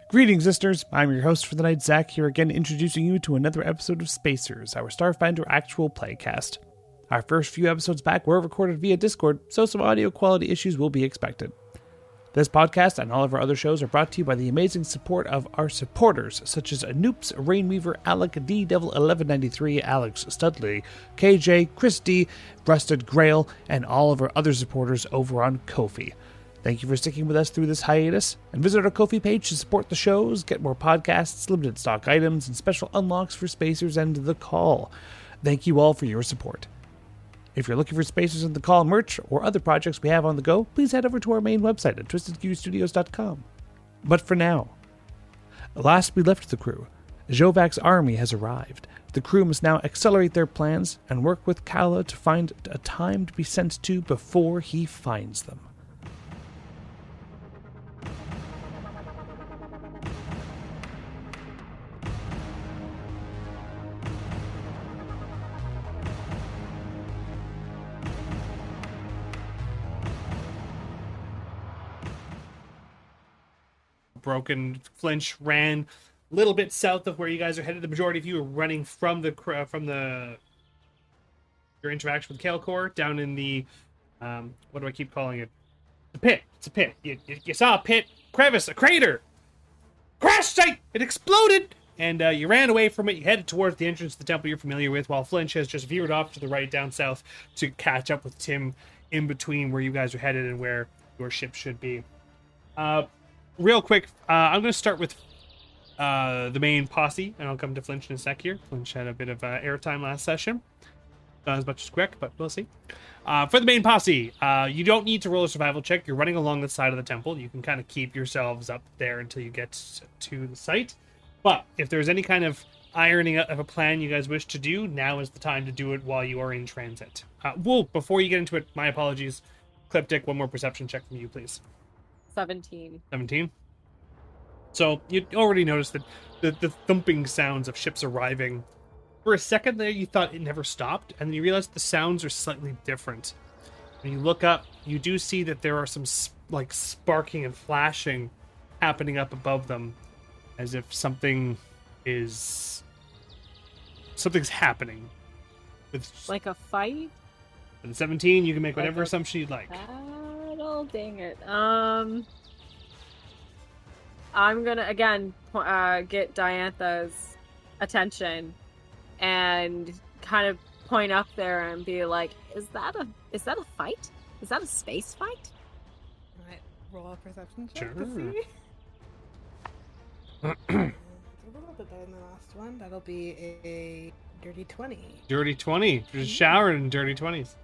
Greetings, listeners. I'm your host for the night, Zach, here again introducing you to another episode of Spacers, our Starfinder actual playcast. Our first few episodes back were recorded via Discord, so some audio quality issues will be expected. This podcast and all of our other shows are brought to you by the amazing support of our supporters, such as Anoops, Rainweaver, Alec, D-Devil1193, Alex Studley, KJ, Chris D, Rusted Grail, and all of our other supporters over on Ko-fi. Thank you for sticking with us through this hiatus, and visit our Ko-fi page to support the shows, get more podcasts, limited stock items, and special unlocks for Spacers and The Call. Thank you all for your support. If you're looking for Spacers and The Call merch or other projects we have on the go, please head over to our main website at twistedqstudios.com. But for now, last we left the crew, Xovak's army has arrived. The crew must now accelerate their plans and work with Kala to find a time to be sent to before he finds them. Broken Flinch ran a little bit south of where you guys are headed. The majority of you are running from your interaction with Kalecore down in the what do I keep calling it? The pit. It's a pit. You saw a pit, crevice, a crater, crash site. It exploded, and you ran away from it. You headed towards the entrance to the temple you're familiar with, while Flinch has just veered off to the right down south to catch up with Tim in between where you guys are headed and where your ship should be. Real quick, I'm going to start with the main posse, and I'll come to Flinch in a sec here. Flinch had a bit of airtime last session. Not as much as quick, but we'll see. For the main posse, you don't need to roll a survival check. You're running along the side of the temple. You can kind of keep yourselves up there until you get to the site. But if there's any kind of ironing of a plan you guys wish to do, now is the time to do it while you are in transit. Before you get into it, my apologies. Cliptic, one more perception check from you, please. 17. So you already noticed that the thumping sounds of ships arriving. For a second there, you thought it never stopped, and then you realized the sounds are slightly different. When you look up, you do see that there are some sparking and flashing happening up above them, as if something's happening. With like a fight? With 17, you can make whatever assumption you'd like. Oh, dang it. I'm gonna, again, get Diantha's attention and kind of point up there and be like, is that a fight? Is that a space fight? Alright, roll a perception check Sure. to see. It's a little bit better than the last one. That'll be a dirty 20. Dirty 20. Just showering in dirty 20s.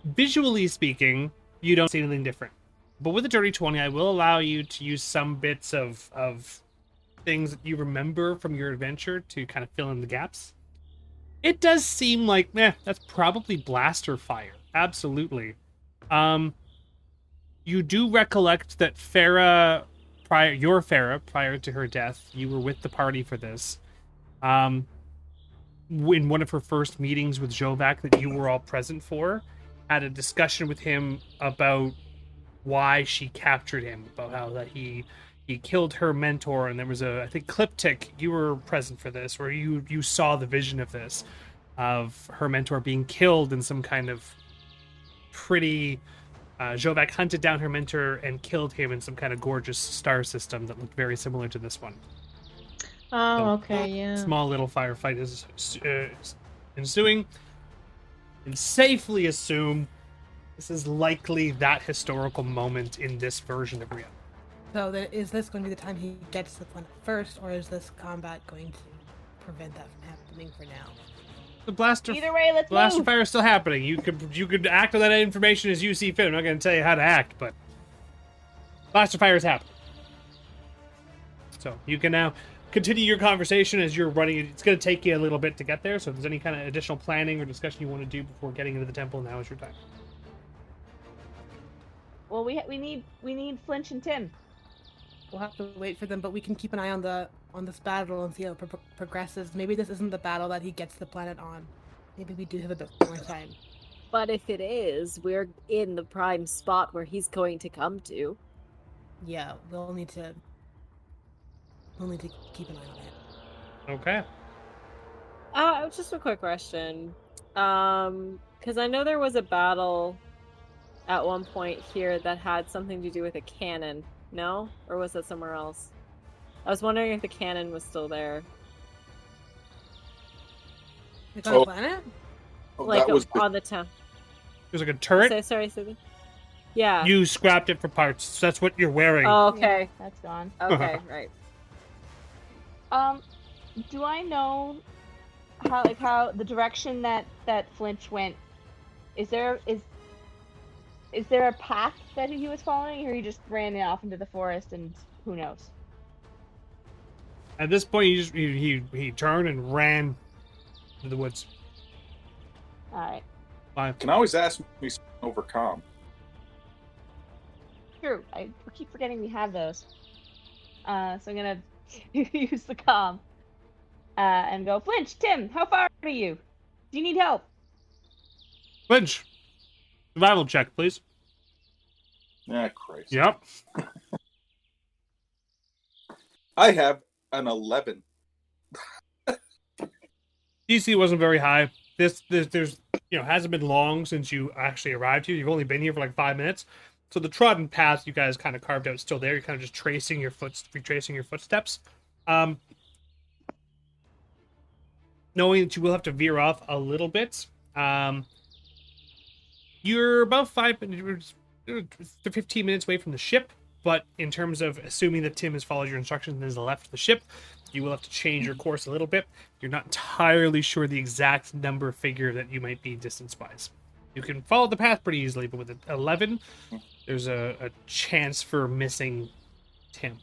Visually speaking, you don't see anything different. But with a dirty 20, I will allow you to use some bits of things that you remember from your adventure to kind of fill in the gaps. It does seem like, that's probably blaster fire. Absolutely. You do recollect that Farah, prior to her death, you were with the party for this. In one of her first meetings with Xovak that you were all present for, had a discussion with him about why she captured him, about how that he killed her mentor, and there was I think Cliptic, you were present for this, or you saw the vision of this, of her mentor being killed in some kind of pretty... Xovak hunted down her mentor and killed him in some kind of gorgeous star system that looked very similar to this one. Oh, So, okay, yeah. Small little firefight is ensuing. And safely assume this is likely that historical moment in this version of Rio. So is this going to be the time he gets to the planet first, or is this combat going to prevent that from happening for now? The blaster Either way, let's blaster move. fire is still happening. You could act on that information as you see fit. I'm not going to tell you how to act, but blaster fire is happening. So you can now continue your conversation as you're running. It's going to take you a little bit to get there, so if there's any kind of additional planning or discussion you want to do before getting into the temple, now is your time. Well, we need Flinch and Tim. We'll have to wait for them, but we can keep an eye on the on this battle and see how it progresses. Maybe this isn't the battle that he gets the planet on. Maybe we do have a bit more time. But if it is, we're in the prime spot where he's going to come to. Yeah, we'll need to keep an eye on it. Okay. Just a quick question. Because I know there was a battle at one point here that had something to do with a cannon. No? Or was that somewhere else? I was wondering if the cannon was still there. Like on the planet? Like on the town. There's like a turret. Sorry, Susan. Yeah. You scrapped it for parts. That's what you're wearing. Oh, okay. Yeah, that's gone. Okay, right. Do I know how the direction that Flinch went? Is there a path that he was following, or he just ran off into the forest and who knows? At this point, he turned and ran to the woods. All right. Fine. Can always ask me over comm. True. I keep forgetting we have those. So I'm gonna use the comm and go, Flinch, Tim, how far are you? Do you need help? Flinch, survival check, please. Ah, Christ. Yep. I have an 11. DC wasn't very high. There's hasn't been long since you actually arrived here. You've only been here for like 5 minutes. So the trodden path you guys kind of carved out is still there. You're kind of just retracing your footsteps. Knowing that you will have to veer off a little bit. You're about 15 minutes away from the ship, but in terms of assuming that Tim has followed your instructions and has left the ship, you will have to change your course a little bit. You're not entirely sure the exact number figure that you might be distance-wise. You can follow the path pretty easily, but with an 11, there's a chance for missing Tim.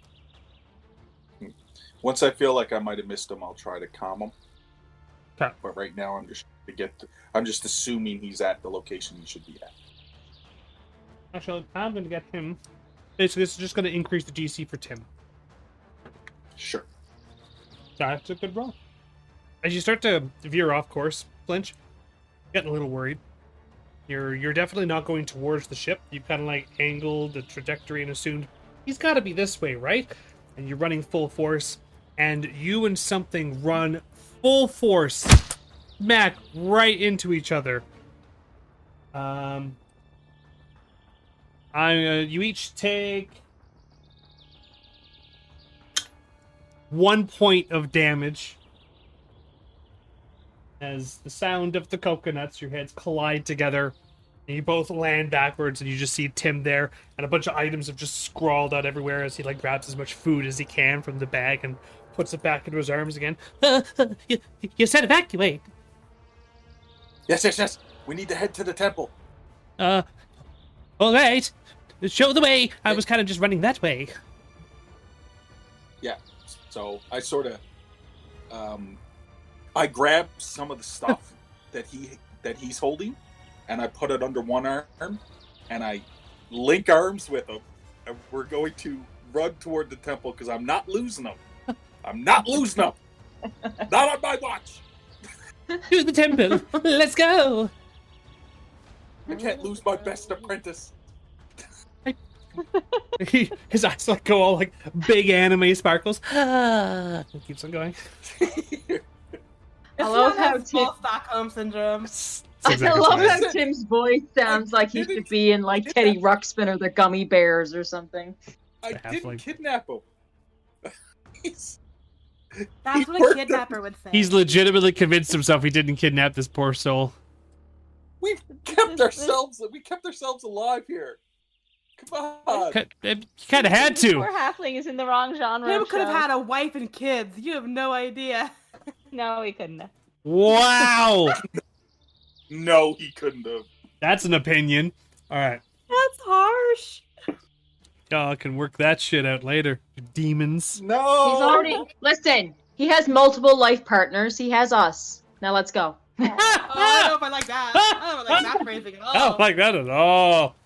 Once I feel like I might have missed him, I'll try to calm him. Okay. But right now, I'm just assuming he's at the location he should be at. Actually, I'm going to get him. Basically, this is just going to increase the DC for Tim. Sure. That's a good roll. As you start to veer off course, Flinch, getting a little worried. You're definitely not going towards the ship. You've kind of like angled the trajectory and assumed he's got to be this way, right? And you're running full force, and you and something run full force smack right into each other. You each take 1 point of damage as the sound of the coconuts, your heads collide together, and you both land backwards, and you just see Tim there, and a bunch of items have just scrawled out everywhere as he like grabs as much food as he can from the bag and puts it back into his arms again. You said evacuate. Yes. We need to head to the temple. All right. Show the way. I was kind of just running that way. Yeah. So I sort of, I grab some of the stuff that he's holding, and I put it under one arm, and I link arms with him, and we're going to run toward the temple because I'm not losing him. I'm not losing him. Not on my watch. To the temple. Let's go. I can't lose my best apprentice. His eyes like go all like big anime sparkles. He keeps on going. I love how small Stockholm syndrome. I love how Tim's voice sounds like he should be in like Teddy Ruxpin or the Gummy Bears or something. I didn't kidnap him. That's what a kidnapper would say. He's legitimately convinced himself he didn't kidnap this poor soul. We kept ourselves alive here. Come on. You kind of had to. Poor halfling is in the wrong genre. Tim of could have show. had a wife and kids. You have no idea. No, he couldn't have. Wow. No, he couldn't have. That's an opinion. All right. That's harsh. Y'all can work that shit out later. You demons. No. He's already. Listen, he has multiple life partners. He has us. Now let's go. Oh, I don't know if I like that. I don't like that phrasing at all. I don't like that at all.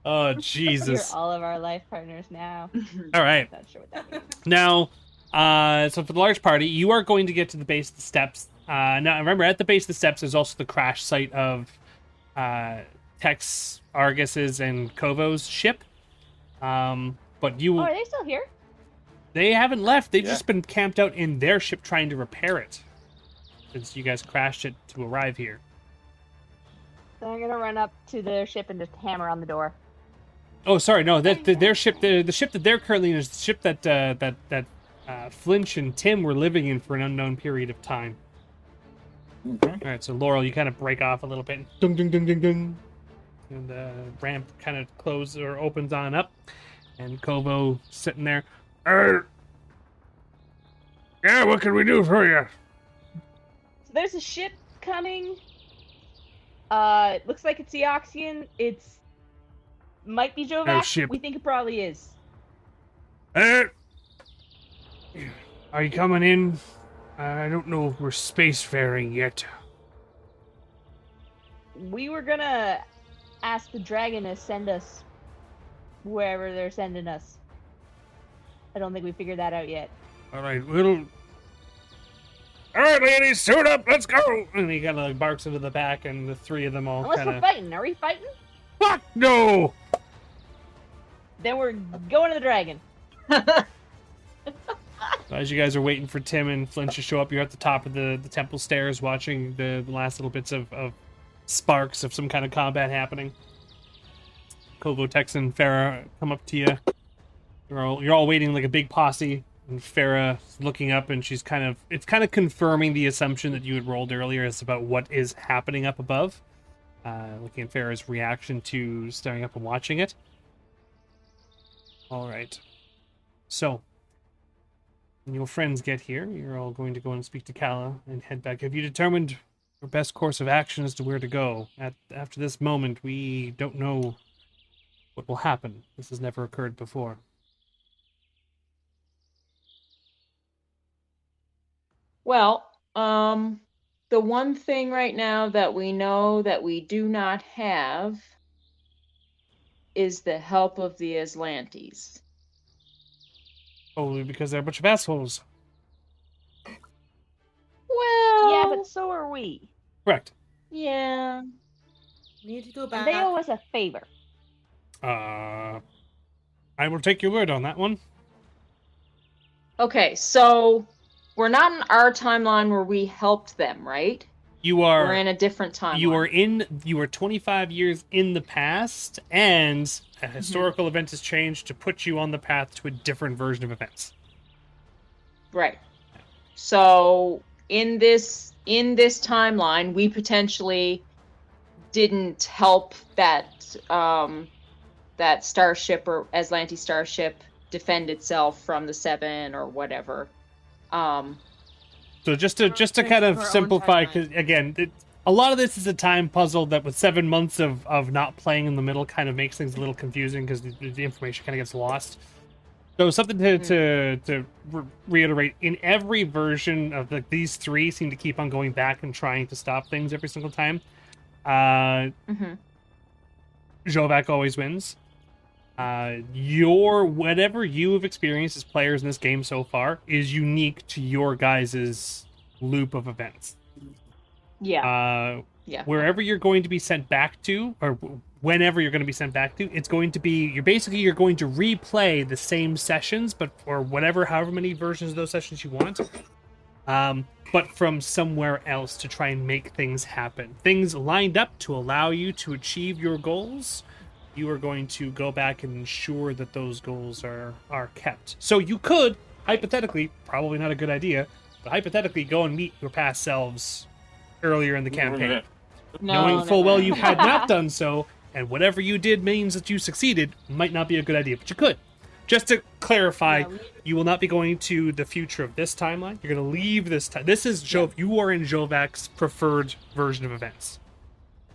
Oh, You're Jesus. all of our life partners now. All right. Not sure what that means. Now, So for the large party, you are going to get to the base of the steps. Now, remember, at the base of the steps, there's also the crash site of Tex, Argus's, and Kovo's ship. But you... Oh, are they still here? They haven't left. They've Yeah. just been camped out in their ship trying to repair it. Since you guys crashed it to arrive here. So I'm gonna run up to their ship and just hammer on the door. Oh, sorry, no. Their ship, the ship that they're currently in is the ship that Flinch and Tim were living in for an unknown period of time. Mhm. All right, so Laurel, you kind of break off a little bit. Dung, dung, dung, dung, dung. And the ramp kind of closes or opens on up. And Kovo sitting there. Yeah, what can we do for you? So there's a ship coming. It looks like it's the Oxian. It's might be Xovak. ship. We think it probably is. Are you coming in? I don't know if we're spacefaring yet. We were gonna ask the dragon to send us wherever they're sending us. I don't think we figured that out yet. All right, all right, ladies, suit up, let's go! And he kind of like barks into the back, and the three of them all Unless kind we're of... fighting. Are we fighting? Fuck no! Then we're going to the dragon. As you guys are waiting for Tim and Flinch to show up, you're at the top of the temple stairs watching the last little bits of sparks of some kind of combat happening. Kovo, Tex, and Farah come up to you. You're all waiting like a big posse, and Farah's looking up, and it's kind of confirming the assumption that you had rolled earlier as about what is happening up above. Looking at Farah's reaction to staring up and watching it. All right. So, when your friends get here, you're all going to go and speak to Kala and head back. Have you determined your best course of action as to where to go? After this moment, we don't know what will happen. This has never occurred before. Well, the one thing right now that we know that we do not have is the help of the Aslantes. Only because they're a bunch of assholes. Well, Yeah, but so are we. Correct. yeah. We need to go And back. they owe us a favor. I will take your word on that one. Okay, so we're not in our timeline where we helped them, right? We're in a different timeline. You are 25 years in the past, and a historical event has changed to put you on the path to a different version of events. Right. So in this timeline, we potentially didn't help that that starship or Aslanti starship defend itself from the Seven or whatever. So just to kind of Our own simplify, timeline. because again, a lot of this is a time puzzle that with 7 months of not playing in the middle kind of makes things a little confusing because the information kind of gets lost. So something to reiterate, in every version of these three seem to keep on going back and trying to stop things every single time. Xovak always wins. Whatever you have experienced as players in this game so far is unique to your guys' loop of events. Yeah. Yeah. Wherever you're going to be sent back to, or whenever you're going to be sent back to, it's going to be you're going to replay the same sessions, but or however many versions of those sessions you want, but from somewhere else to try and make things happen. Things lined up to allow you to achieve your goals. You are going to go back and ensure that those goals are kept. So you could, hypothetically, probably not a good idea, but hypothetically go and meet your past selves earlier in the campaign. Knowing full well you had not done so, and whatever you did means that you succeeded, might not be a good idea, but you could. Just to clarify, you will not be going to the future of this timeline. You're going to leave this time. This is you are in Xovak's preferred version of events.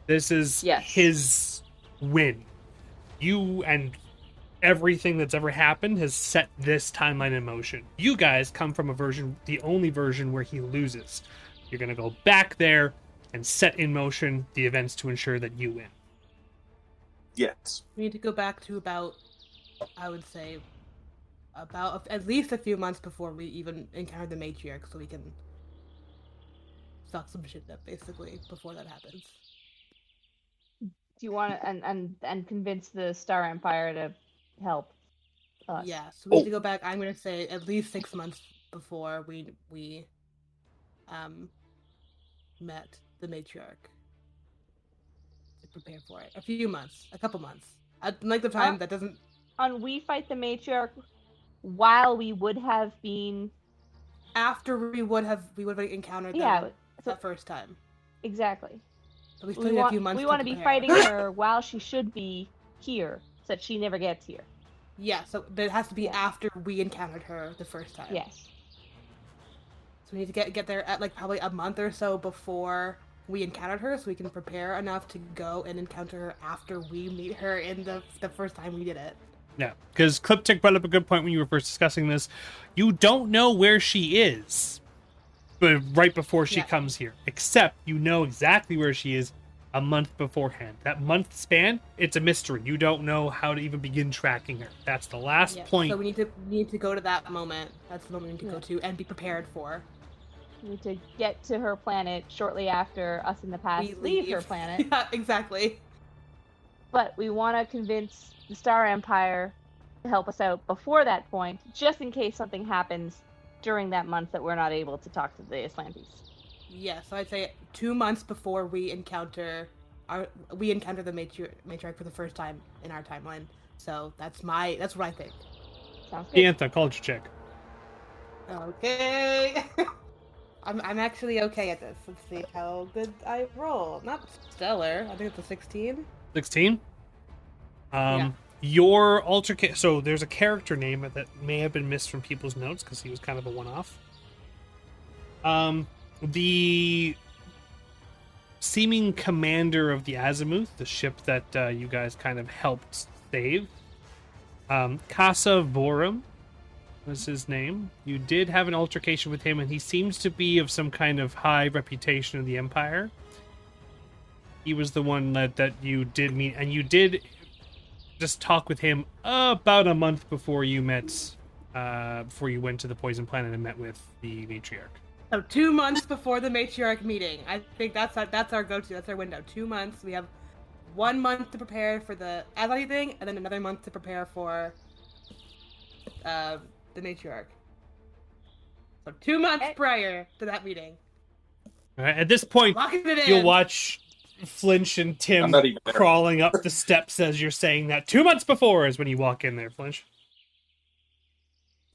This is his win. You and everything that's ever happened has set this timeline in motion. You guys come from the only version where he loses. You're going to go back there and set in motion the events to ensure that you win. Yes. We need to go back to about, I would say, about at least a few months before we even encounter the matriarch, so we can fuck some shit up basically before that happens. Do you want to and convince the Star Empire to help us? Yeah, so we need to go back. I'm gonna say at least 6 months before we met the matriarch to prepare for it. A couple months. A length of time that doesn't. On we fight the matriarch, while we would have been After we would have encountered them the first time. Exactly. So we still need a few months. We want to be fighting her while she should be here, so that she never gets here. Yeah, so it has to be after we encountered her the first time. Yes. So we need to get there at like probably a month or so before we encountered her, so we can prepare enough to go and encounter her after we meet her in the first time we did it. Yeah, because Cliptic brought up a good point when you were first discussing this. You don't know where she is, but right before she comes here, except you know exactly where she is a month beforehand. That month span, it's a mystery. You don't know how to even begin tracking her. That's the last point. So we need to go to that moment. That's the moment we need to go to and be prepared for. We need to get to her planet shortly after us in the past leave her planet. Yeah, exactly. But we want to convince the Star Empire to help us out before that point, just in case something happens during that month that we're not able to talk to the Atlantes. Yeah, so I'd say 2 months before we encounter the matriarch for the first time in our timeline. So that's what I think. Sounds good. Diantha, culture check. Okay. I'm actually okay at this. Let's see how good I roll. Not stellar. I think it's a 16. 16? Your so there's a character name that may have been missed from people's notes because he was kind of a one-off. The seeming commander of the Azimuth, the ship that you guys kind of helped save, Casa Vorum was his name. You did have an altercation with him, and he seems to be of some kind of high reputation in the Empire. He was the one that you did meet, and you did just talk with him about a month before you met, before you went to the Poison Planet and met with the matriarch. So 2 months before the matriarch meeting. I think that's our go-to. That's our window. 2 months. We have 1 month to prepare for the Azani thing, and then another month to prepare for the matriarch. So 2 months prior to that meeting. All right, at this point, you'll watch Flinch and Tim crawling up the steps as you're saying that. 2 months before is when you walk in there, Flinch.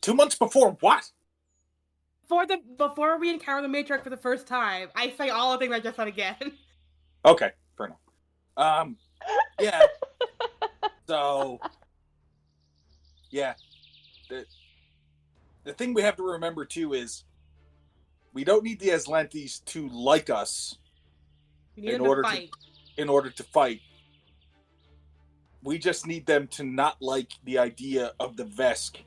2 months before what? Before we encounter the matriarch for the first time. I say all the things I just said again. Okay, fair enough. Yeah. So, yeah. The thing we have to remember too is we don't need the Atlantes to like us in order to fight. We just need them to not like the idea of the Vesk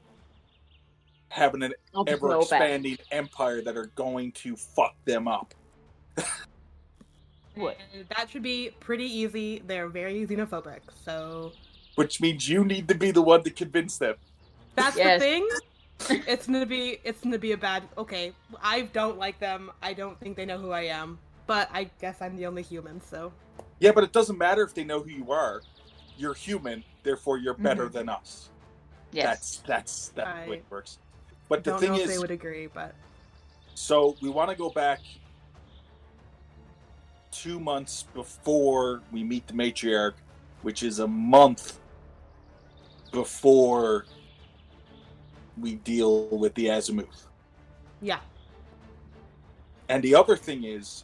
having an ever-expanding empire that are going to fuck them up. That should be pretty easy. They're very xenophobic, so... Which means you need to be the one to convince them. That's the thing. It's gonna be a bad... Okay, I don't like them. I don't think they know who I am. But I guess I'm the only human, so... Yeah, but it doesn't matter if they know who you are. You're human, therefore you're better than us. Yes. That's the way it works. But the thing is, they would agree, but so we want to go back 2 months before we meet the matriarch, which is a month before we deal with the Azimuth. Yeah. And the other thing is,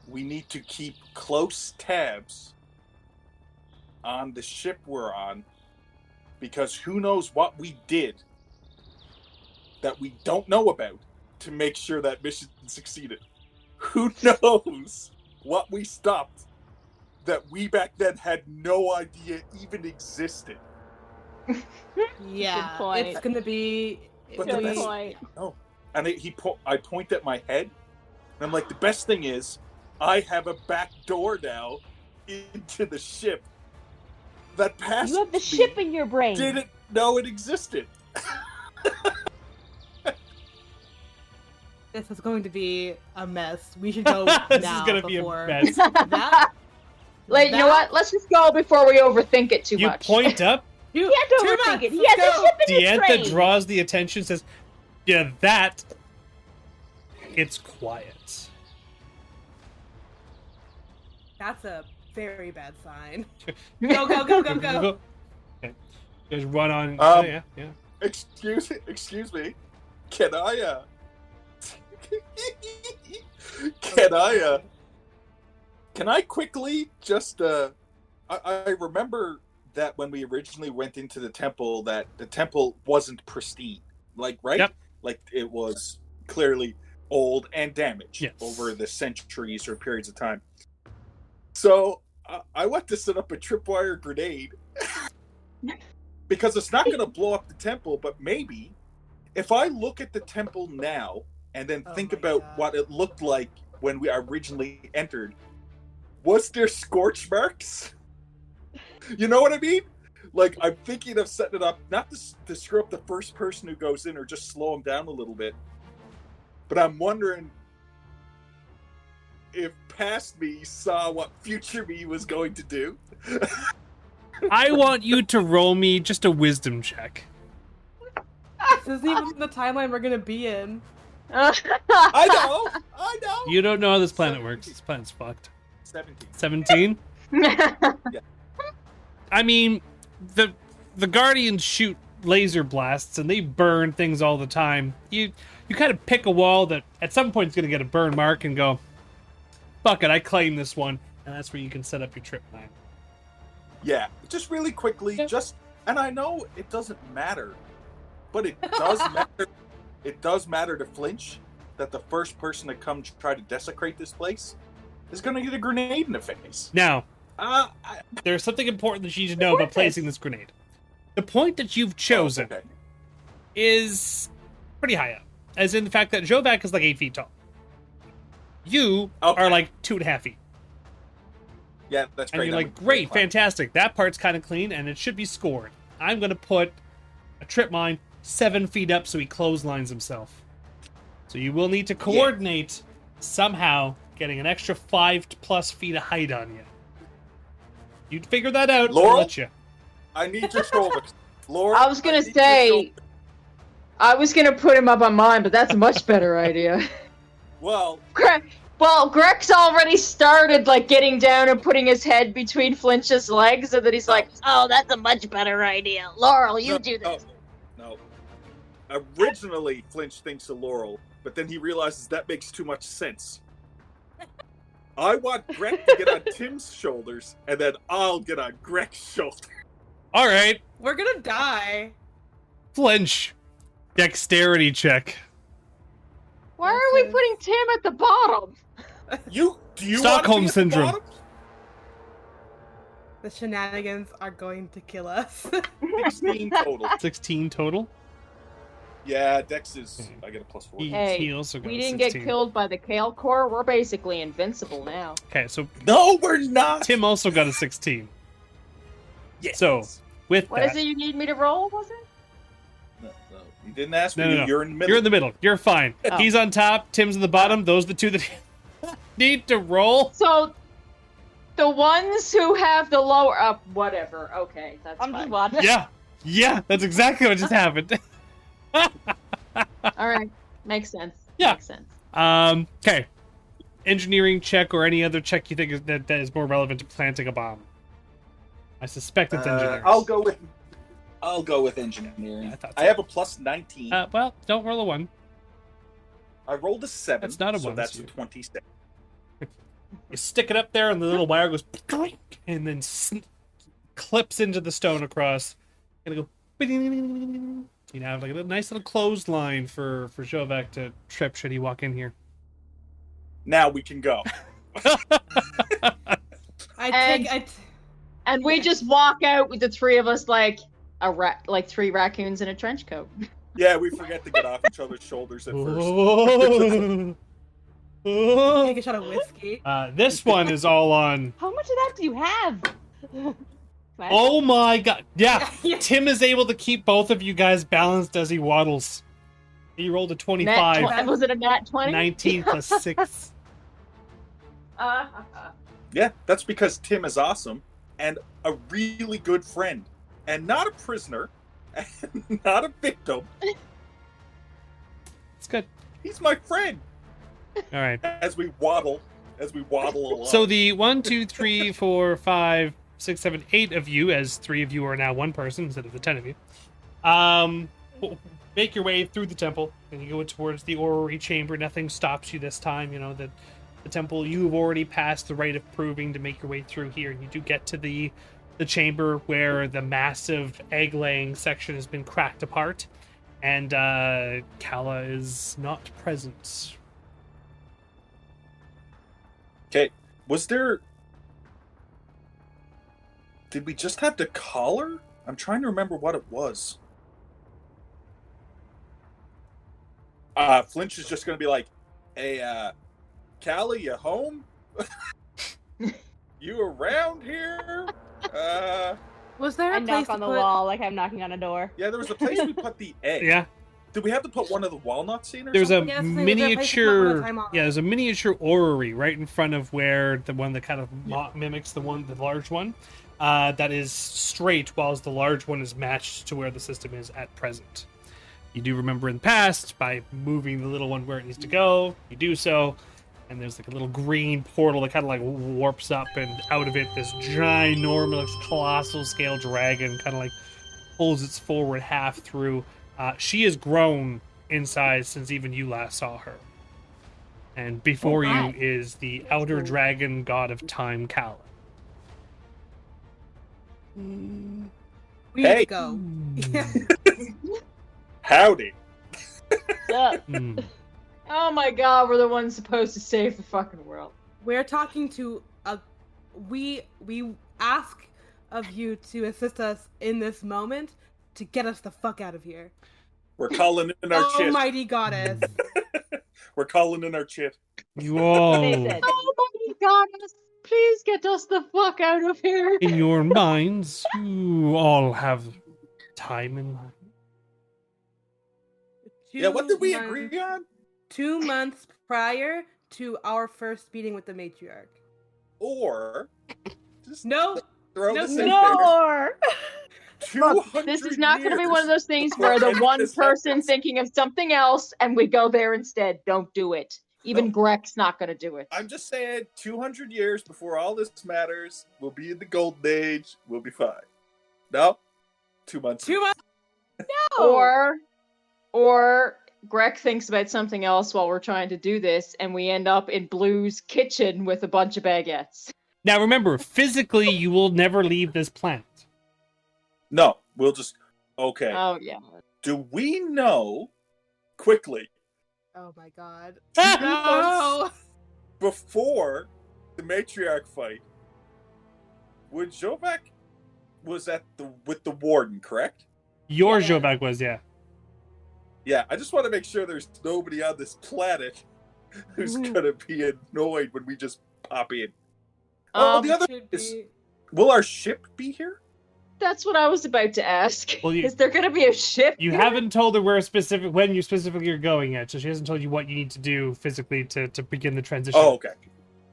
we need to keep close tabs on the ship we're on, because who knows what we did that we don't know about to make sure that mission succeeded. Who knows what we stopped that we back then had no idea even existed. Yeah, good point. It's gonna be... Good point. No. And I point at my head, and I'm like, the best thing is, I have a back door now into the ship that passed. You have the ship in your brain. Didn't know it existed. This is going to be a mess. We should go now. This is gonna before be a mess. that. Like, you know what? Let's just go before we overthink it too You much. point up. You He had to too overthink much. it. He Let's has a go. ship in his Diantha train. draws the attention, says, "Yeah, that." It's quiet. That's a very bad sign. Go, go, go, go, go. Okay. Just run on. Yeah. Excuse me. Can I can I quickly just I remember that when we originally went into the temple that the temple wasn't pristine. Like, right? Yep. Like it was clearly old and damaged Yes. over the centuries or periods of time. So I want to set up a tripwire grenade because it's not going to blow up the temple, but maybe if I look at the temple now and then think my about God. what it looked like when we originally entered, was there scorch marks? You know what I mean? Like, I'm thinking of setting it up, not to screw up the first person who goes in or just slow them down a little bit, but I'm wondering if past me saw what future me was going to do. I want you to roll me just a wisdom check. This isn't even the timeline we're gonna be in. I know. You don't know how this planet works. This planet's fucked. 17. 17? I mean, the Guardians shoot laser blasts and they burn things all the time. You kind of pick a wall that at some point is going to get a burn mark and go, fuck it, I claim this one. And that's where you can set up your trip mine. Yeah, just really quickly, and I know it doesn't matter, but it does matter. It does matter to Flinch that the first person to come try to desecrate this place is going to get a grenade in the face. Now, there's something important that you need to know about placing this grenade. The point that you've chosen is pretty high up, as in the fact that Xovak is like 8 feet tall. You are like 2.5 feet. Yeah, that's great. And you're like, great, fantastic. That part's kind of clean, and it should be scored. I'm going to put a trip mine 7 feet up so he clotheslines himself. So you will need to coordinate somehow getting an extra 5+ feet of height on you. You'd figure that out. Laurel? I'll let you. I need your shoulders. Laura, I was gonna say, I was gonna put him up on mine, but that's a much better idea. Well, Greg's already started like getting down and putting his head between Flinch's legs, and then he's like, "Oh, that's a much better idea, Laurel. You do this." No. Originally, Flinch thinks of Laurel, but then he realizes that makes too much sense. I want Greg to get on Tim's shoulders, and then I'll get on Greg's shoulder. All right, We're gonna die. Flinch. Dexterity check. Why are we putting Tim at the bottom? Do you Stockholm want to be at the syndrome. bottom? The shenanigans are going to kill us. 16 total. 16 total. Yeah, Dex is. I get a +4. Hey, He also got we a didn't 16. get killed by the Kale Core. We're basically invincible now. Okay, so No, we're not. Tim also got a 16. Yes. So, with What that... is it you need me to roll, was it? No, you didn't ask me. No. You're in the middle. You're in the middle. You're fine. Oh. He's on top. Tim's in the bottom. Those are the two that need to roll. So, the ones who have the lower... whatever. Okay, that's I'm fine. just watching. Yeah, that's exactly what just happened. Alright, makes sense. Yeah. Makes sense. Okay. Engineering check or any other check you think is, that is more relevant to planting a bomb. I suspect it's engineering. I'll go with engineering. Yeah, I thought so. I have a +19. Well, don't roll a 1. I rolled a 7. That's not a so one, that's so a 26. You stick it up there, and the little wire goes, and then clips into the stone across, and it go. You know, have like a nice little clothesline for Xovak to trip should he walk in here. Now we can go. And we just walk out with the three of us like like 3 raccoons in a trench coat. Yeah, we forget to get off each other's shoulders at first. Take a shot of whiskey. This one is all on. How much of that do you have? Oh my god! Yeah, Tim is able to keep both of you guys balanced as he waddles. You rolled a Nat 25. was it a nat 20? 19 plus 6. Yeah, that's because Tim is awesome and a really good friend, and not a prisoner, and not a victim. It's good. He's my friend. All right. As we waddle along. So the 1, 2, 3, 4, 5, 6, 7, 8 of you, as 3 of you are now one person instead of the 10 of you, make your way through the temple, and you go towards the orrery chamber. Nothing stops you this time. You know that the temple, you've already passed the rite of proving to make your way through here. You do get to the chamber where the massive egg-laying section has been cracked apart, and Kala is not present. Okay, did we just have to call her? I'm trying to remember what it was. Flinch is just going to be like, hey, Callie, you home? You around here? Was there I a place knock to on the put... wall like I'm knocking on a door. Yeah, there was a place we put the egg. Yeah. Did we have to put one of the walnuts in or There's a something? Yeah, that's the thing, is there a place to put one at a miniature, time on? there's a miniature orrery right in front of where the one that kind of mimics the large one, that is straight, whilst the large one is matched to where the system is at present. You do remember in the past, by moving the little one where it needs to go, you do so, and there's like a little green portal that kind of like warps up, and out of it, this ginormous, colossal scale dragon kind of like pulls its forward half through. She has grown in size since even you last saw her. And before you is the outer dragon god of time, Kala. We need Hey. to go. Howdy. Mm. Oh my god, we're the ones supposed to save the fucking world. We're talking to we ask of you to assist us in this moment to get us the fuck out of here. We're calling in our chit. Almighty goddess. We're calling in our chit. Whoa. They said, oh my god, please get us the fuck out of here. In your minds, you all have time in mind. Yeah, what did we 2 months- agree on? 2 months prior to our first meeting with the matriarch. Or just No. throw No, this in No! there. Look, 200 this is not going to be one of years. those things where the End one this person sentence. thinking of something else and we go there instead. Don't do it. Even No. Greg's not going to do it. I'm just saying, 200 years before all this matters, we'll be in the golden age. We'll be fine. No? 2 months. 2 months. Or Greg thinks about something else while we're trying to do this, and we end up in Blue's kitchen with a bunch of baguettes. Now remember, physically, you will never leave this planet. No, we'll just. Okay. Oh yeah. Do we know quickly Oh my god. No! before the matriarch fight? When Xovak was with the warden, correct? Your Yeah. Xovak was, yeah. Yeah, I just want to make sure there's nobody on this planet who's gonna be annoyed when we just pop in. The other Should is, be... will our ship be here? That's what I was about to ask. Well, Is there going to be a ship? You here? haven't told her when you specifically are going yet, so she hasn't told you what you need to do physically to begin the transition. Oh, okay.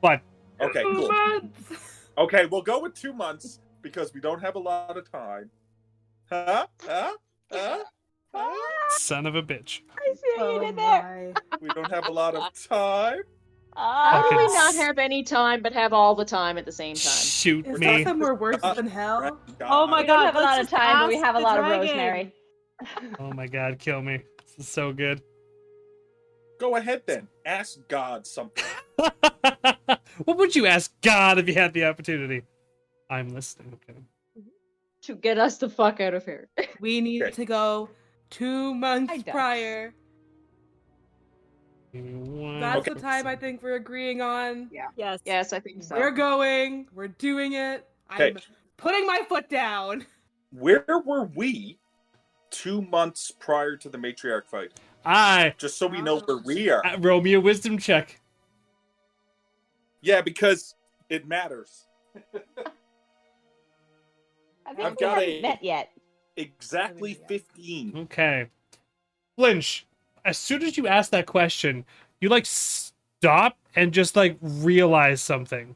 But Okay, 2 cool. months. Okay, we'll go with 2 months because we don't have a lot of time. Huh? son of a bitch. I see what you Oh did there. my. We don't have a lot of time. How do we Fucking not have any time but have all the time at the same time? Shoot Is me. that somewhere worse than hell? Oh my We don't God, have a lot of let's time, but we just have a ask lot the of dragon. rosemary. Oh my god, kill me. This is so good. Go ahead then. Ask God something. What would you ask God if you had the opportunity? I'm listening. Okay. To get us the fuck out of here. We need Okay. to go 2 months I don't. prior. That's Okay. the time I think we're agreeing on. Yes. Yes, I think so. We're going. We're doing it. Okay. I'm putting my foot down. Where were we 2 months prior to the matriarch fight? Just so we know where we are. Roll me a wisdom check. Yeah, because it matters. I think I've we got haven't a- met yet. Exactly 15. Okay. Flinch, as soon as you ask that question, you like stop and just like realize something.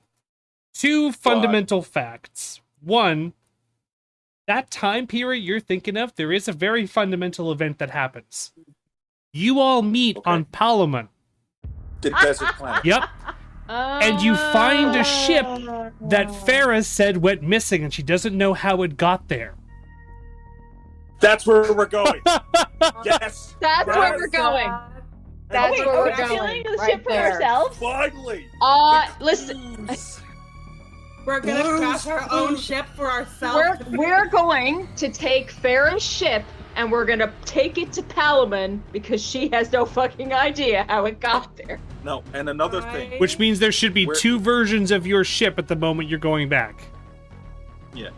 Two fundamental facts. One, that time period you're thinking of, there is a very fundamental event that happens. You all meet on Palamon. The desert planet. Yep. And you find a ship that Farah said went missing, and she doesn't know how it got there. That's where we're going. Yes. That's where we're going. That's where we're going. Stealing the ship for ourselves? Finally. Listen. We're gonna crash our own ship for ourselves. We're going to take Farah's ship and we're gonna take it to Palamon because she has no fucking idea how it got there. No, and another thing. Which means there should be two versions of your ship at the moment you're going back. Yeah.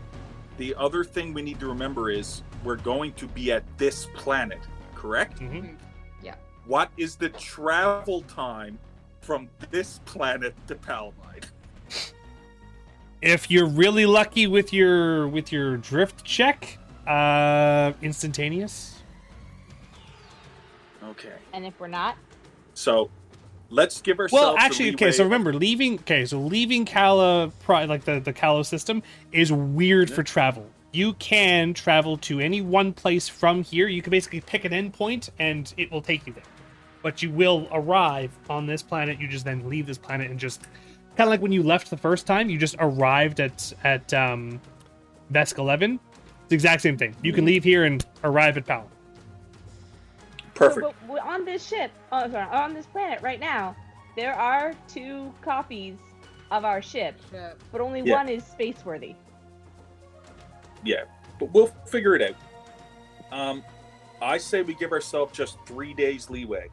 The other thing we need to remember is we're going to be at this planet, correct? Mm-hmm. Yeah. What is the travel time from this planet to Palamide? If you're really lucky with your drift check, instantaneous. Okay. And if we're not? So, let's give ourselves. Well, actually, okay. So remember, leaving Kala, like the Kala system, is weird for travel. You can travel to any one place from here. You can basically pick an endpoint, and it will take you there. But you will arrive on this planet. You just then leave this planet and just kind of like when you left the first time. You just arrived at Vesk 11. It's the exact same thing. You can leave here and arrive at Pal. Perfect. So, but on this ship, on this planet right now, there are 2 copies of our ship, but only one is space-worthy. Yeah, but we'll figure it out. I say we give ourselves just 3 days leeway.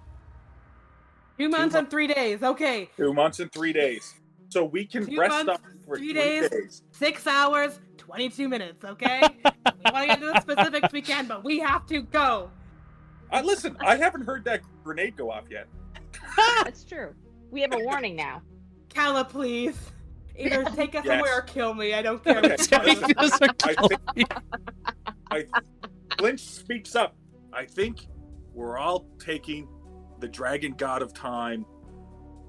2 months and 3 days. Okay. 2 months and 3 days. So we can rest up for 3 days. 6 hours, 22 minutes, okay? We want to get to the specifics we can, but we have to go. Listen, I haven't heard that grenade go off yet. That's true. We have a warning now. Kala, please. Either take us somewhere or kill me. I don't care. Okay. Lynch speaks up. I think we're all taking the dragon god of time.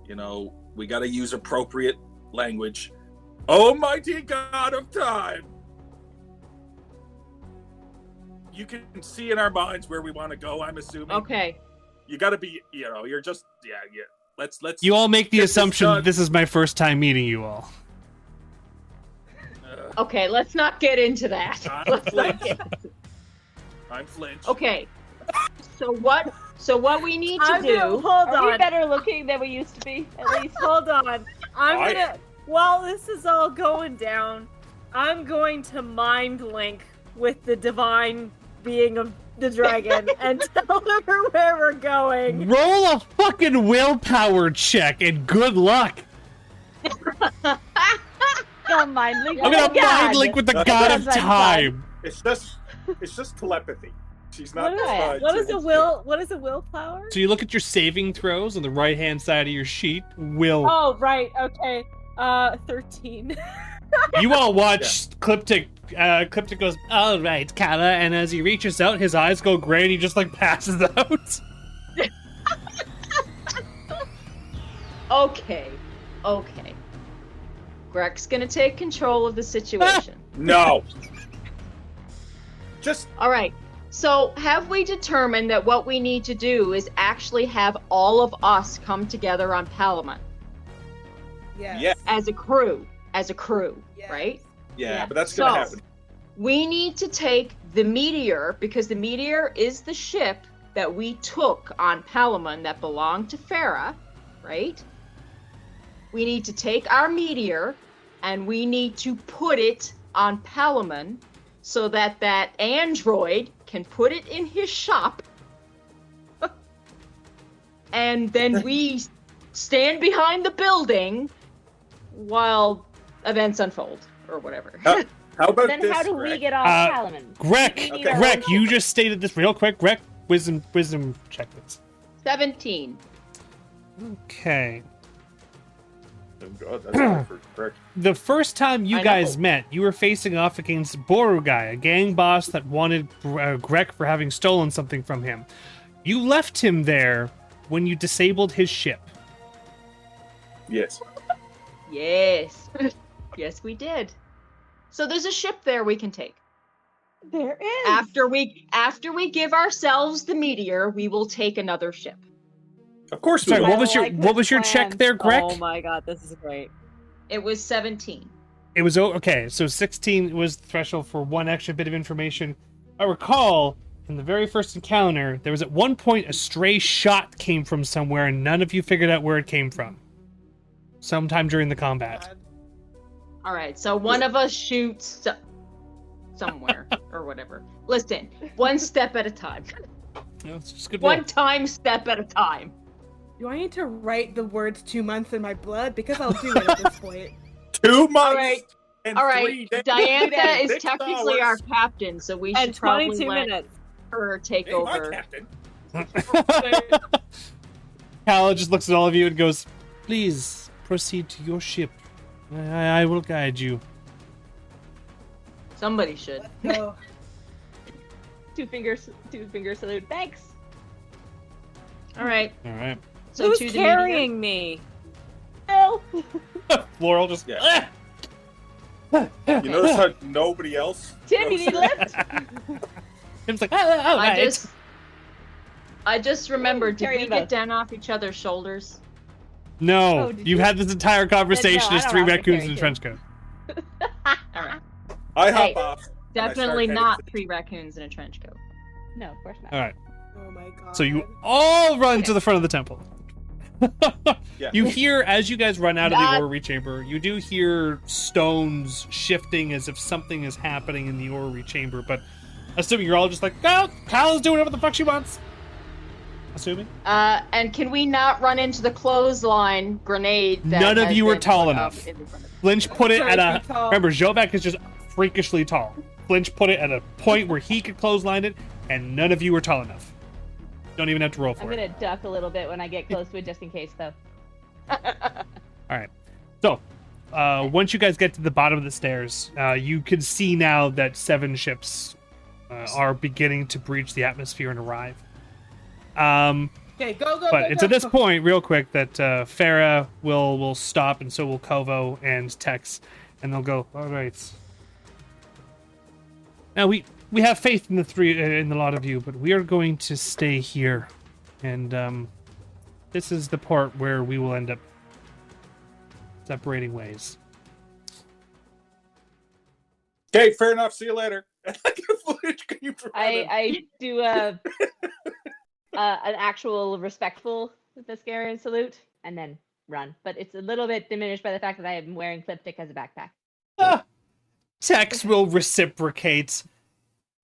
You know, we got to use appropriate language. Almighty god of time. You can see in our minds where we want to go, I'm assuming. Okay. You got to be, you're just, yeah. Let's. You all make the assumption this is my first time meeting you all. Okay, let's not get into that. I'm Flinch. Okay. So what we need to do? Hold are on. we better looking than we used to be? At least. Hold on. While this is all going down, I'm going to mind link with the divine being of the dragon and tell her where we're going. Roll a fucking willpower check and good luck. Don't mind link. I'm gonna mind link with the god of time. It's just telepathy. She's not. What is a willpower? So you look at your saving throws on the right hand side of your sheet. Oh right, okay. 13. You all watch Cliptic. Cliptic goes, "All right, Kala," and as he reaches out, his eyes go gray, and he just like passes out. Okay. Greg's gonna take control of the situation. No. All right. So, have we determined that what we need to do is actually have all of us come together on Palamon? Yes. As a crew, Yes. right? Yeah, but that's gonna happen. We need to take the Meteor, because the Meteor is the ship that we took on Palamon that belonged to Farah, right? We need to take our Meteor, and we need to put it on Palamon so that android can put it in his shop. And then we stand behind the building while events unfold, or whatever. How about Then this, how do Greg? we get off Palamon? Greg, you just stated this real quick. Greg, wisdom check this. 17. Okay. Oh God, that's correct. The first time you guys met, you were facing off against Borugai, a gang boss that wanted Greg for having stolen something from him. You left him there when you disabled his ship. Yes. Yes. Yes, we did. So there's a ship there we can take. There is. After we give ourselves the meteor, we will take another ship. Of course we Sorry, will. what was your check there, Greg? Oh my god, this is great. It was 17. It was okay. So 16 was the threshold for one extra bit of information. I recall in the very first encounter, there was at one point a stray shot came from somewhere, and none of you figured out where it came from. Sometime during the combat. All right, so one of us shoots somewhere or whatever. Listen, one step at a time. No, it's just good. One time step at a time. Do I need to write the words 2 months in my blood? Because I'll do it at this point. 2 months. All right. And All 3 right, days. Diantha is 6 technically hours. our captain, so we And should probably 22 let minutes. her take Hey, my over. captain. Cal just looks at all of you and goes, "Please proceed to your ship. I will guide you." Somebody should. No. Two finger salute. Thanks. All right. All right. So Who's to the carrying me? Oh. Floral just. Yeah. You notice how nobody else? Tim, you need a lift? Tim's like, oh, right. I just remembered, did Carry we them get both. down off each other's shoulders? No, Oh, did you've you? had this entire conversation No, I as don't 3 have to raccoons carry in a too. trench coat. All right. I hop Hey, off. and I start Definitely heading not to the- 3 raccoons in a trench coat. No, of course not. All right. Oh my god. So you all run to the front of the temple. Yeah. You hear, as you guys run out of Not- the orrery chamber, you do hear stones shifting as if something is happening in the orrery chamber, but assuming you're all just like, oh, Kyle's doing whatever the fuck she wants. Assuming. And can we not run into the clothesline grenade? That None of has you were been tall put enough. up in front of- Flinch put it Sorry, at a... too tall. Remember, Xovak is just freakishly tall. Flinch put it at a point where he could clothesline it, and none of you were tall enough. Don't even have to roll for I'm it. gonna duck a little bit when I get close to it, just in case, though. Alright. So, once you guys get to the bottom of the stairs, you can see now that 7 ships are beginning to breach the atmosphere and arrive. Okay, go, go, But go, it's go. at this point, real quick, that Farah will stop, and so will Kovo and Tex, and they'll go, alright. Now, we have faith in the lot of you, but we are going to stay here. And, this is the part where we will end up separating ways. Okay, fair enough. See you later. I do an actual respectful Viscarian salute and then run. But it's a little bit diminished by the fact that I am wearing Cliptic as a backpack. Tex will reciprocate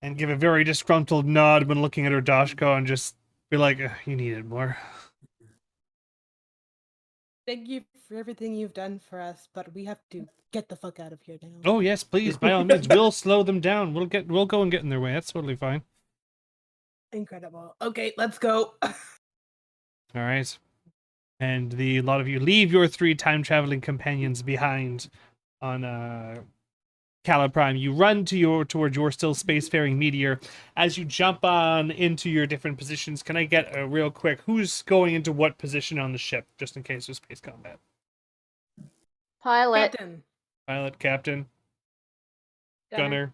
and give a very disgruntled nod when looking at her Dashko and just be like, you needed more. Thank you for everything you've done for us, but we have to get the fuck out of here now. Oh yes, please, by all means, we'll slow them down. We'll go and get in their way. That's totally fine. Incredible. Okay, let's go. All right. And a lot of you leave your 3 time-traveling companions behind on Kairos Prime. You run towards your still spacefaring meteor. As you jump on into your different positions, can I get a real quick, who's going into what position on the ship, just in case there's space combat? Pilot. Captain. Pilot, captain, gunner.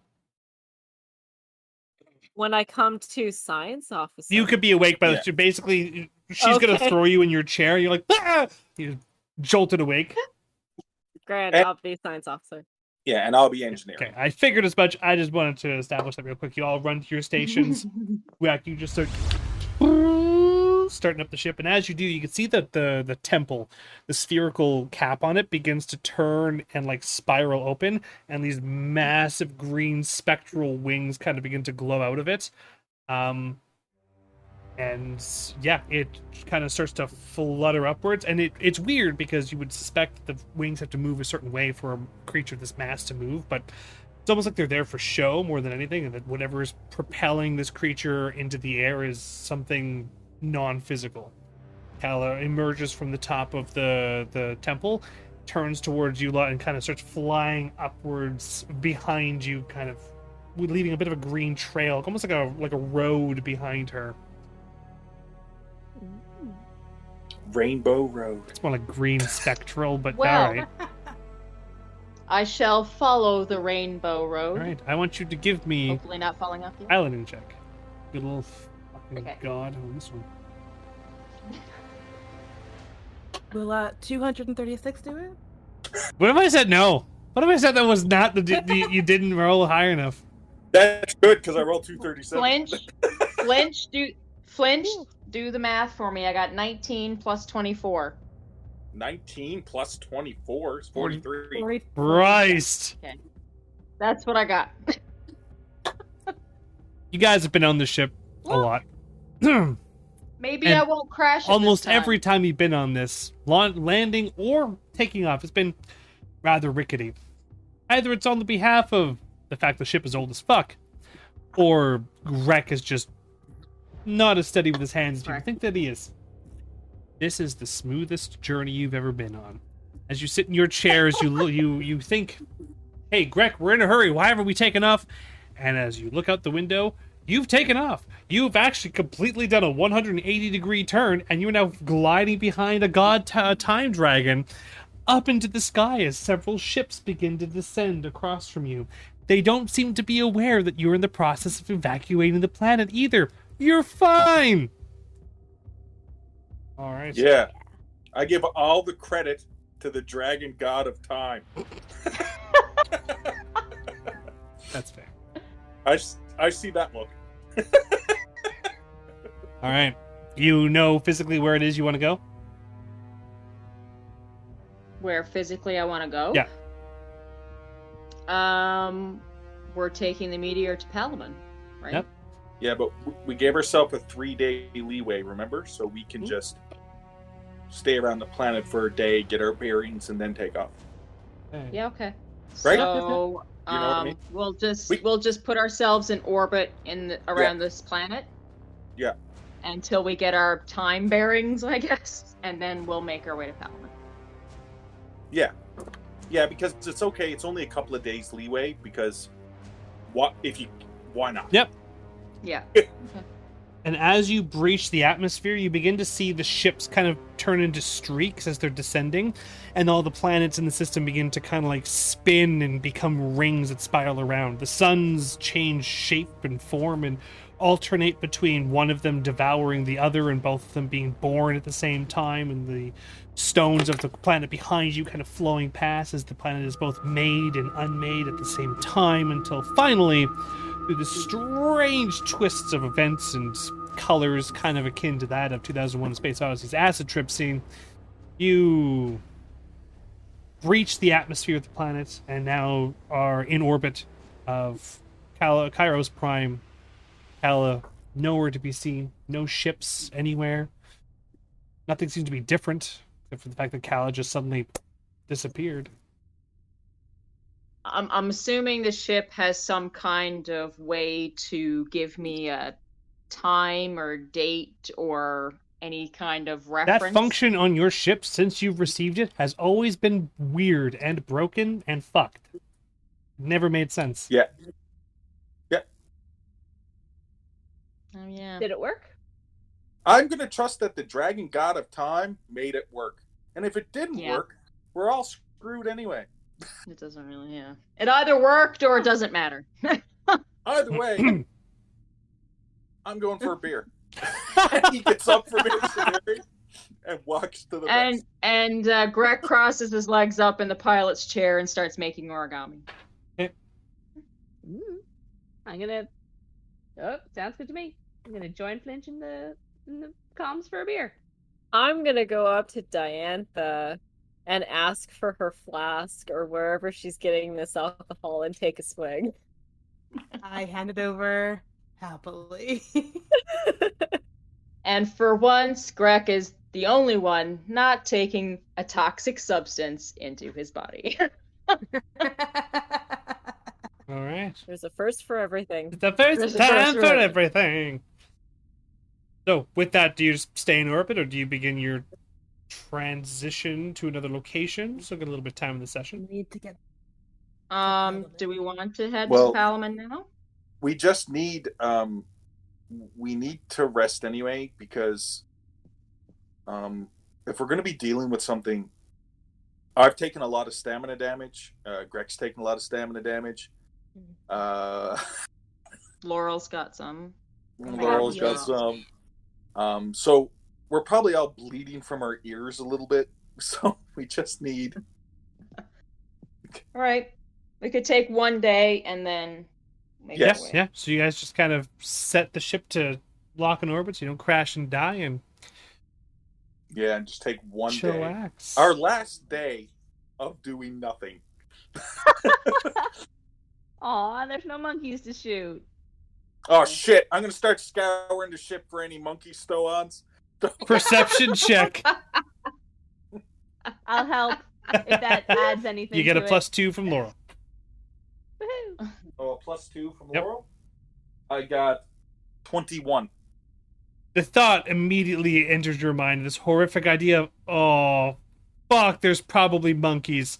When I come to science officer. You could be awake by the Yeah. basically, she's going to Okay. throw you in your chair. You're like, ah! You're jolted awake. Grand, And- I'll be science officer. Yeah, and I'll be engineering. Okay, I figured as much. I just wanted to establish that real quick. You all run to your stations. You just start starting up the ship, and as you do, you can see that the temple, the spherical cap on it, begins to turn and like spiral open, and these massive green spectral wings kind of begin to glow out of it. And yeah, it kind of starts to flutter upwards, and it's weird because you would suspect the wings have to move a certain way for a creature of this mass to move, but it's almost like they're there for show more than anything, and that whatever is propelling this creature into the air is something non-physical. Kala emerges from the top of the temple, turns towards you lot, and kind of starts flying upwards behind you, kind of leaving a bit of a green trail, almost like a road behind her. Rainbow Road. It's more like green spectral, but Well, all right. I shall follow the Rainbow Road. All right. I want you to give me Hopefully not falling off the piloting check. Good little fucking Okay. god on this one. Will 236 do it? What if I said no? What if I said that was not you didn't roll high enough? That's good because I rolled 237. Flinch, do the math for me. I got 19 plus 24. 19 plus 24 is 43. Christ. That's what I got. You guys have been on the ship a lot. Maybe And I won't crash it Almost this time. every time you've been on this, landing or taking off, has been rather rickety. Either it's on the behalf of the fact the ship is old as fuck, or Greg is just not as steady with his hands as people think that he is. This is the smoothest journey you've ever been on. As you sit in your chairs, you think, "Hey, Greg, we're in a hurry. Why haven't we taken off?" And as you look out the window, you've taken off. You've actually completely done a 180-degree turn, and you're now gliding behind a time dragon up into the sky as several ships begin to descend across from you. They don't seem to be aware that you're in the process of evacuating the planet either. You're fine! All right. Yeah. I give all the credit to the dragon god of time. That's fair. I see that look. All right. You know physically where it is you want to go? Where physically I want to go? Yeah. We're taking the meteor to Palamon, right? Yep. Yeah, but we gave ourselves a 3-day leeway, remember? So we can just stay around the planet for a day, get our bearings, and then take off. Okay. Yeah, okay. Right? So, You know what I mean? we'll just put ourselves in orbit around this planet. Yeah. Until we get our time bearings, I guess, and then we'll make our way to Palamon. Yeah. Yeah, because it's okay. It's only a couple of days leeway because why not? Yep. Yeah. And as you breach the atmosphere, you begin to see the ships kind of turn into streaks as they're descending, and all the planets in the system begin to kind of like spin and become rings that spiral around. The suns change shape and form and alternate between one of them devouring the other and both of them being born at the same time, and the stones of the planet behind you kind of flowing past as the planet is both made and unmade at the same time, until finally, through the strange twists of events and colors kind of akin to that of 2001: A Space Odyssey's acid trip scene, you breach the atmosphere of the planet and now are in orbit of Kairos Prime. Kala, nowhere to be seen. No ships anywhere. Nothing seems to be different, except for the fact that Kala just suddenly disappeared. I'm assuming the ship has some kind of way to give me a time or date or any kind of reference. That function on your ship, since you've received it, has always been weird and broken and fucked. Never made sense. Yeah. Oh, yeah. Did it work? I'm going to trust that the dragon god of time made it work. And if it didn't work, we're all screwed anyway. It doesn't really, yeah. It either worked or it doesn't matter. Either way, I'm going for a beer. He gets up from his scenario and walks to the rest. And Greg crosses his legs up in the pilot's chair and starts making origami. I'm gonna. Oh, sounds good to me. I'm gonna join Flinch in the comms for a beer. I'm gonna go up to Diantha and ask for her flask or wherever she's getting this alcohol and take a swig. I hand it over happily. And for once, Greg is the only one not taking a toxic substance into his body. All right. There's a first for everything. It's the first There's a time first for for everything. So, with that, do you just stay in orbit, or do you begin your transition to another location? So, get a little bit of time in the session. Need to get. Do we want to head Well- to Palamon now? We just need we need to rest anyway because if we're going to be dealing with something, I've taken a lot of stamina damage. Greg's taken a lot of stamina damage. Laurel's got some. Laurel's got some. So we're probably all bleeding from our ears a little bit. So we just need. All right. We could take one day and then make our way. Yeah. So you guys just kind of set the ship to lock in orbit so you don't crash and die and and just take one day. chillax. Our last day of doing nothing. Aw, there's no monkeys to shoot. Oh shit! I'm gonna start scouring the ship for any monkey stow-ons. Perception check. I'll help if that adds anything. You get a to +2 from Laurel. Woohoo. Oh, a +2 from Yep. Laurel. I got 21. The thought immediately enters your mind, this horrific idea of, oh, fuck, there's probably monkeys.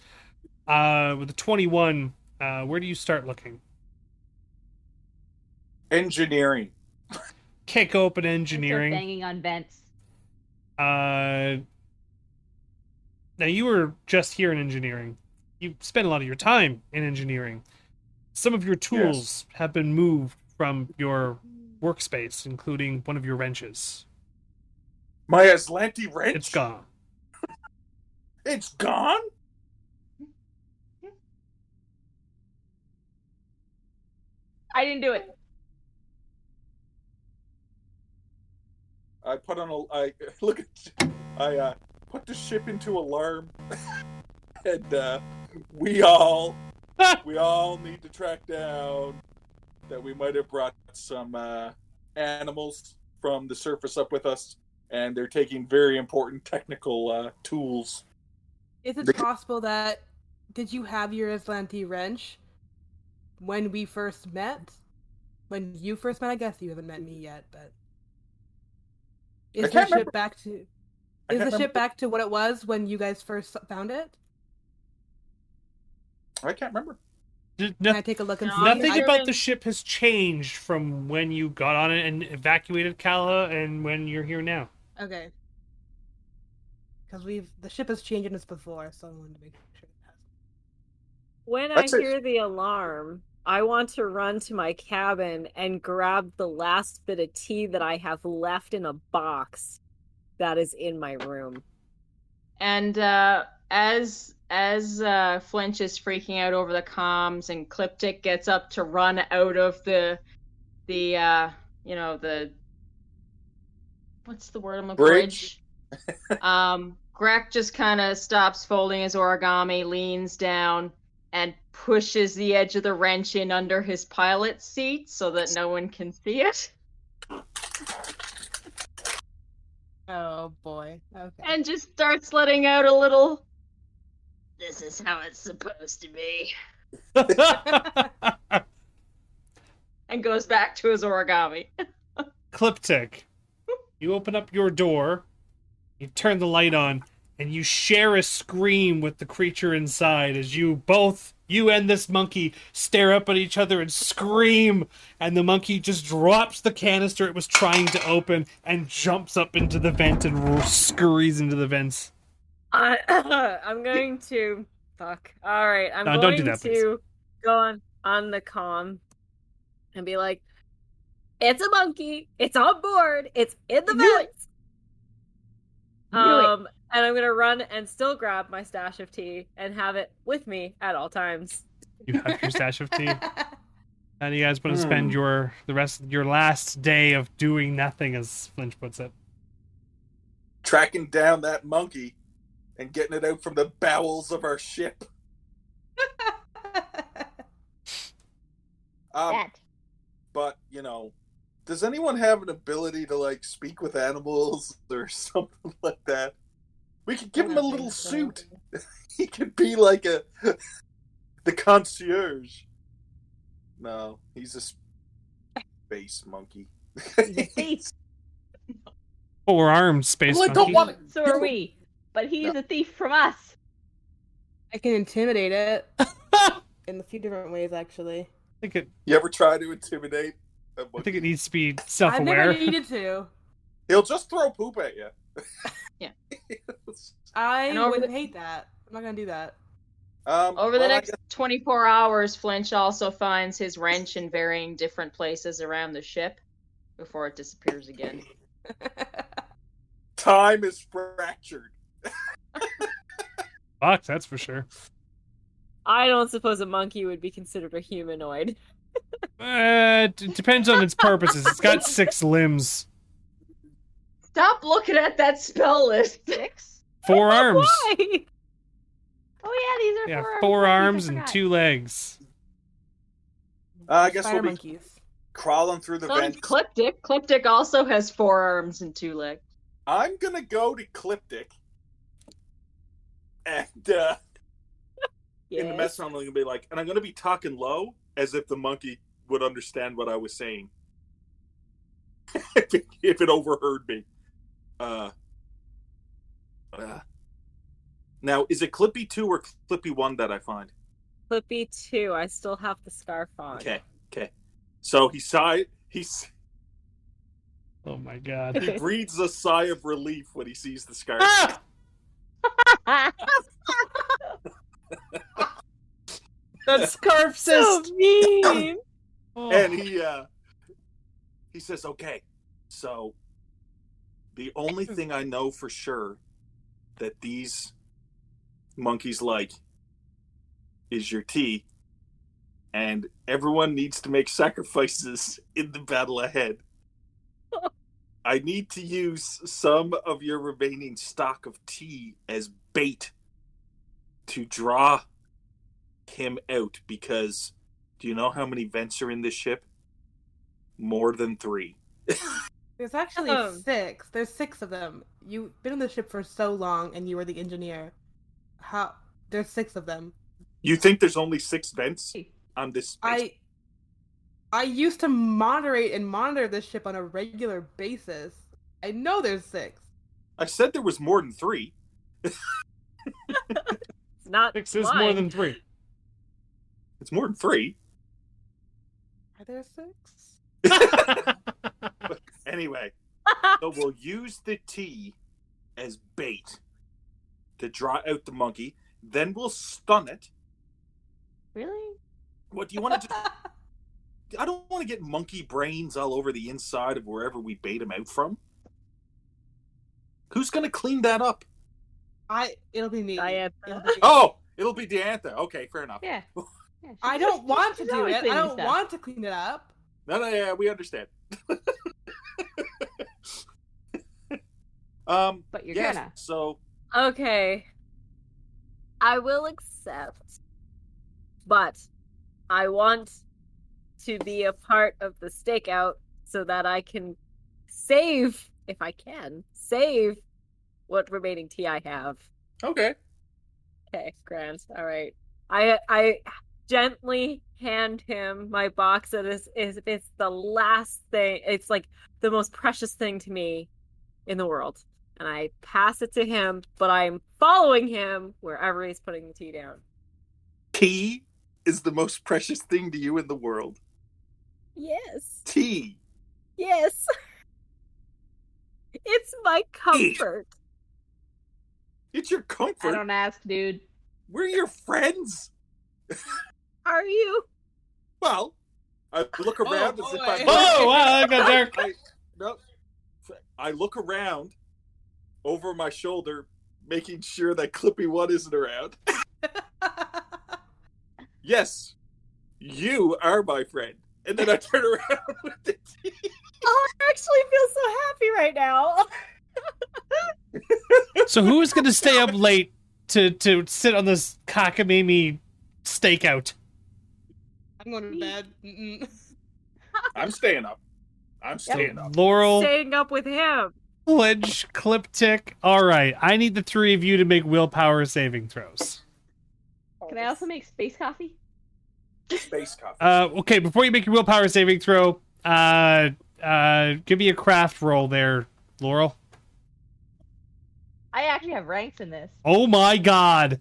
With a 21, where do you start looking? Engineering. Kick open Start engineering. banging on vents. Now, you were just here in engineering. You spent a lot of your time in engineering. Some of your tools have been moved from your workspace, including one of your wrenches. My Aslanti wrench? It's gone. It's gone? I didn't do it. I put the ship into alarm, and we all need to track down that we might have brought some animals from the surface up with us, and they're taking very important technical tools. Is it possible that did you have your Aslanti wrench when we first met? When you first met, I guess you haven't met me yet, but is the ship back to back to what it was when you guys first found it? I can't remember. Can I take a look and see? Nothing about the ship has changed from when you got on it and evacuated Kala and when you're here now. Okay. Because the ship has changed this before, so I wanted to make sure it has. When I hear the alarm, I want to run to my cabin and grab the last bit of tea that I have left in a box that is in my room. And as Flinch is freaking out over the comms and Cliptic gets up to run out of the what's the word I'm looking for? Bridge. Greg just kind of stops folding his origami, leans down, and pushes the edge of the wrench in under his pilot's seat so that no one can see it. Oh boy. Okay. And just starts letting out a little, "This is how it's supposed to be," and goes back to his origami. Cliptic, you open up your door, you turn the light on, and you share a scream with the creature inside as you and this monkey stare up at each other and scream, and the monkey just drops the canister it was trying to open and jumps up into the vent and scurries into the vents. I'm going to... Fuck. Alright, I'm going don't do that, to go on the comm and be like, it's a monkey, it's on board, it's in the vents. And I'm gonna run and still grab my stash of tea and have it with me at all times. You have your stash of tea. How do you guys want to spend the rest of your last day of doing nothing, as Flinch puts it? Tracking down that monkey and getting it out from the bowels of our ship. But, does anyone have an ability to, speak with animals or something like that? We could give him a little suit. He could be like the concierge. No, he's a space monkey. He's a thief. 4-armed space monkey. Don't want it. So are we. But he's a thief from us. I can intimidate it in a few different ways, actually. You ever try to intimidate a monkey? I think it needs to be I've self-aware. never needed to. He'll just throw poop at you. I And over wouldn't the- hate that. I'm not gonna do that. Over the well, I next guess- 24 hours, Flinch also finds his wrench in varying different places around the ship before it disappears again. time is fractured. Fuck, that's for sure. I don't suppose a monkey would be considered a humanoid. It depends on its purposes. It's got 6 limbs, Stop looking at that spell list. 6? 4 arms. Why? Oh yeah, these are Yeah, 4 4 arms. arms I and forgot. 2 legs. I guess Spider we'll be monkeys. crawling through the So does vents. Cliptic. Cliptic also has 4 arms and 2 legs. I'm gonna go to Cliptic, and in the mess hall, I'm gonna be like, and I'm gonna be talking low, as if the monkey would understand what I was saying, if it overheard me. Now, is it Clippy 2 or Clippy 1 that I find? Clippy 2. I still have the scarf on. Okay. So he Oh my god. he breathes a sigh of relief when he sees the scarf. Ah! That scarf So cyst! mean. Oh. And he says, okay, so the only thing I know for sure that these monkeys like is your tea, and everyone needs to make sacrifices in the battle ahead. I need to use some of your remaining stock of tea as bait to draw him out, because do you know how many vents are in this ship? More than 3. There's actually 6. There's 6 of them. You've been on the ship for so long, and you were the engineer. How? There's 6 of them. You think there's only 6 vents on this space? I used to moderate and monitor this ship on a regular basis. I know there's 6. I said there was more than 3. It's not 6 is lying. more than 3. It's more than 3. Are there 6? Anyway, so we'll use the tea as bait to draw out the monkey. Then we'll stun it. Really? What do you want to do? I don't want to get monkey brains all over the inside of wherever we bait him out from. Who's going to clean that up? It'll be me. Diantha. It'll be me. Oh, it'll be Diantha. Okay, fair enough. Yeah. I don't want to she's do always it. I cleaning don't stuff. want to clean it up. No, yeah, we understand. But you're yes, gonna. so Okay. I will accept. But I want to be a part of the stakeout so that I can save, if I can, save what remaining tea I have. okay. Okay, grand. All right. I gently hand him my box. It's the last thing. It's like the most precious thing to me in the world. And I pass it to him, but I'm following him wherever he's putting the tea down. Tea is the most precious thing to you in the world. Yes. Tea. Yes. It's my comfort. It's your I comfort. don't ask, dude. We're your friends. Are you? Well, I look around as if boy. I'm. Oh, wow, that got dark. I look around over my shoulder, making sure that Clippy 1 isn't around. Yes, you are my friend. And then I turn around with the tea. Oh, I actually feel so happy right now. So who is going to stay up late to sit on this cockamamie stakeout? I'm going to bed. Mm-mm. I'm staying up. I'm staying up. Laurel, Staying up with him. Pledge, Cliptic. All right, I need the 3 of you to make willpower saving throws. Can I also make space coffee? Space coffee. Okay, before you make your willpower saving throw, give me a craft roll there, Laurel. I actually have ranks in this. Oh my god.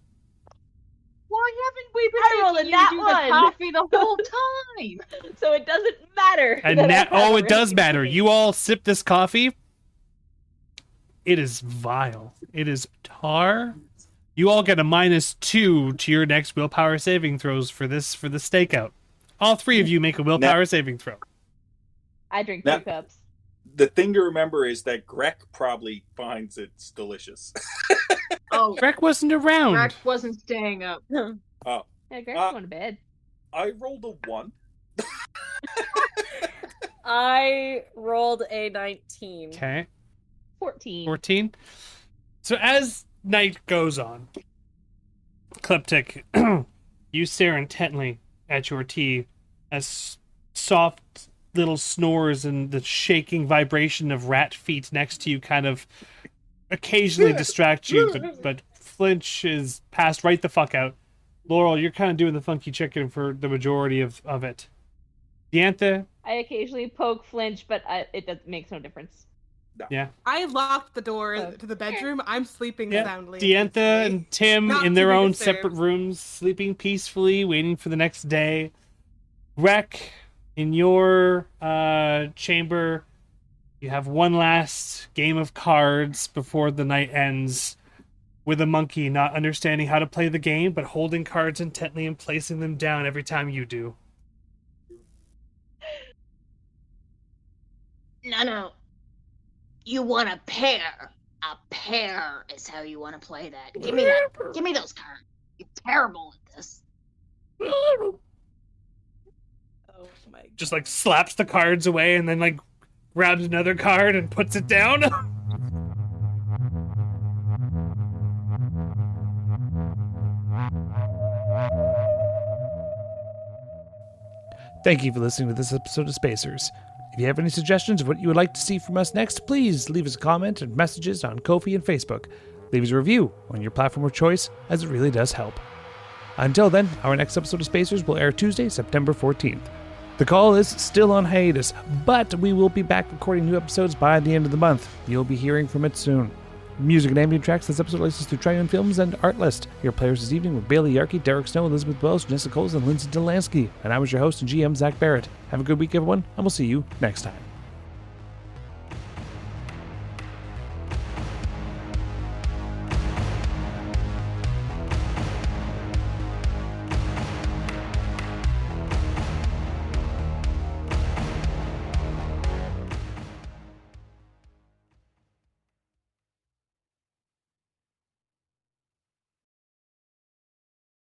Why haven't we been I rolled making a you nat do one. the coffee the whole time? So it doesn't matter. And that I have oh, it ranks does in matter. this. You all sip this coffee, It is vile. It is tar. You all get a -2 to your next willpower saving throws for the stakeout. All three of you make a willpower saving throw. I drink Now- 2 cups. The thing to remember is that Greg probably finds it's delicious. Oh, Greg wasn't around. Rex wasn't staying up. Oh, Yeah, Greg's going to bed. I rolled a 1. I rolled a 19. Okay. 14. 14. So as night goes on, Kleptic, you stare intently at your tea as soft little snores and the shaking vibration of rat feet next to you kind of occasionally distract you, but Flinch is passed right the fuck out. Laurel, you're kind of doing the funky chicken for the majority of it. Diantha, I occasionally poke Flinch, but it makes no difference. yeah. I locked the door Oh. to the bedroom. I'm sleeping Yeah, soundly. Diantha and Tim Not in their to be own disturbed. separate rooms, sleeping peacefully, waiting for the next day. Rec, in your chamber, you have one last game of cards before the night ends, with a monkey not understanding how to play the game, but holding cards intently and placing them down every time you do. No. You want a pair. A pair is how you want to play that. Give me that. Give me those cards. You're terrible at this. Oh my god. Just like slaps the cards away and then like grabs another card and puts it down. Thank you for listening to this episode of Spacers. If you have any suggestions of what you would like to see from us next, please leave us a comment and messages on Ko-fi and Facebook. Leave us a review on your platform of choice, as it really does help. Until then, our next episode of Spacers will air Tuesday, September 14th. The call is still on hiatus, but we will be back recording new episodes by the end of the month. You'll be hearing from it soon. Music and ambient tracks this episode licensed through Triune Films and Artlist. Your players this evening were Bailey Yarkey, Derek Snow, Elizabeth Wells, Jessica Coles, and Lindsay Delansky. And I was your host and GM, Zach Barrett. Have a good week, everyone, and we'll see you next time.